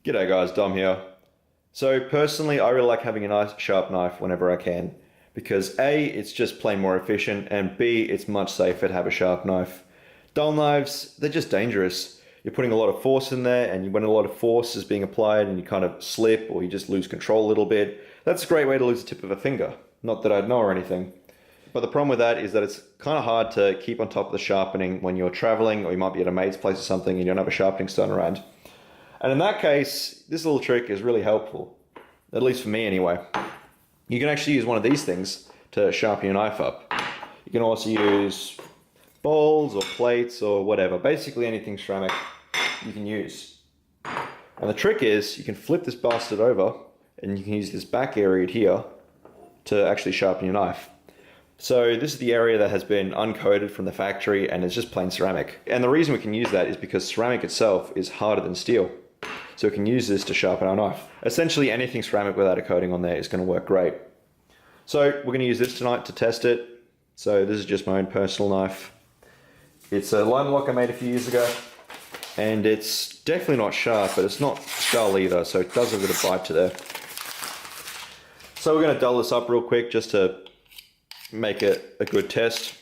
G'day guys, Dom here. So personally, I really like having a nice sharp knife whenever I can because A, it's just plain more efficient, and B, it's much safer to have a sharp knife. Dull knives, they're just dangerous. You're putting a lot of force in there, and when a lot of force is being applied and you kind of slip or you just lose control a little bit, that's a great way to lose the tip of a finger. Not that I'd know or anything. But the problem with that is that it's kind of hard to keep on top of the sharpening when you're traveling, or you might be at a mate's place or something and you don't have a sharpening stone around. And in that case, this little trick is really helpful, at least for me anyway. You can actually use one of these things to sharpen your knife up. You can also use bowls or plates or whatever, basically anything ceramic you can use. And the trick is you can flip this bastard over and you can use this back area here to actually sharpen your knife. So this is the area that has been uncoated from the factory and it's just plain ceramic. And the reason we can use that is because ceramic itself is harder than steel. So we can use this to sharpen our knife. Essentially anything ceramic without a coating on there is going to work great. So we're going to use this tonight to test it. So this is just my own personal knife. It's a line lock I made a few years ago. And it's definitely not sharp, but it's not dull either. So it does have a bit of bite to there. So we're going to dull this up real quick just to make it a good test.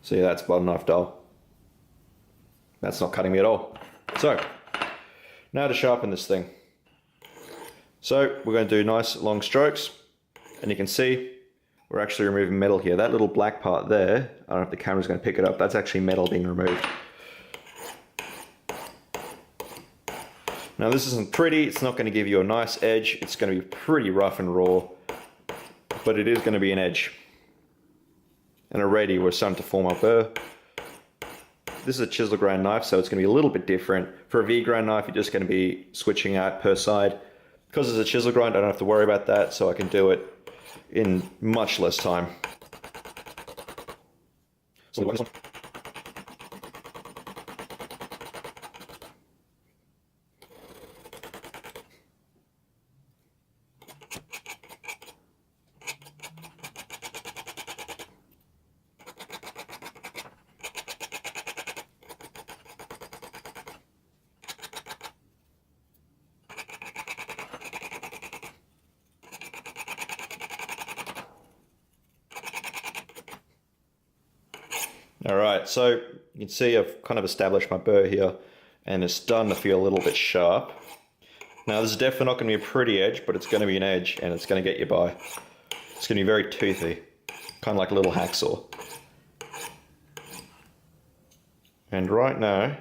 See, that's butter knife dull. That's not cutting me at all. So, now to sharpen this thing. So, we're going to do nice long strokes, and you can see we're actually removing metal here. That little black part there, I don't know if the camera's going to pick it up, that's actually metal being removed. Now this isn't pretty, it's not going to give you a nice edge, it's going to be pretty rough and raw, but it is going to be an edge. And already we're starting to form our burr. This is a chisel grind knife, so it's going to be a little bit different. For a V-grind knife, you're just going to be switching out per side. Because it's a chisel grind, I don't have to worry about that, so I can do it in much less time. So this one. Alright, so you can see I've kind of established my burr here and it's starting to feel a little bit sharp. Now this is definitely not going to be a pretty edge, but it's going to be an edge and it's going to get you by. It's going to be very toothy, kind of like a little hacksaw. And right now, I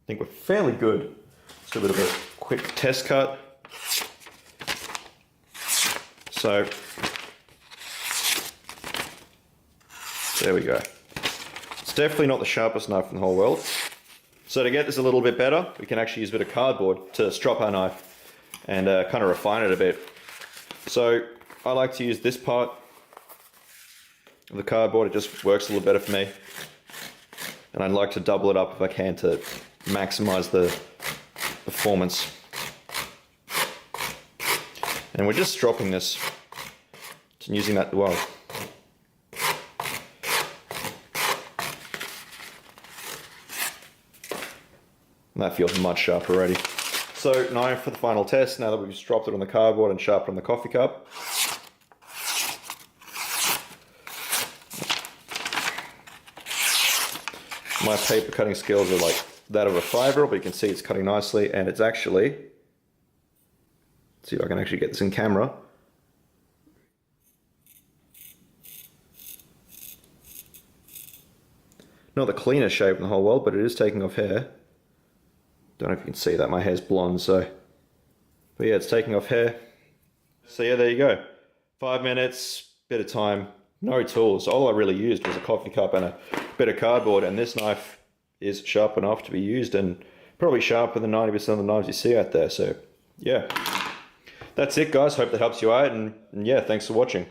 think we're fairly good. Let's do a bit of a quick test cut. So, there we go. It's definitely not the sharpest knife in the whole world. So to get this a little bit better, we can actually use a bit of cardboard to strop our knife and kind of refine it a bit. So I like to use this part of the cardboard, it just works a little better for me. And I'd like to double it up if I can to maximize the performance. And we're just stropping this and using that well. That feels much sharper already. So now for the final test, now that we've dropped it on the cardboard and sharpened on the coffee cup. My paper cutting skills are like that of a 5-year-old, but you can see it's cutting nicely and it's actually, let's see if I can actually get this in camera. Not the cleanest shape in the whole world, but it is taking off hair. Don't know if you can see that, my hair's blonde, so. But yeah, it's taking off hair. So yeah, there you go. 5 minutes, bit of time, no tools. All I really used was a coffee cup and a bit of cardboard, and this knife is sharp enough to be used and probably sharper than 90% of the knives you see out there. So yeah, that's it guys. Hope that helps you out, and yeah, thanks for watching.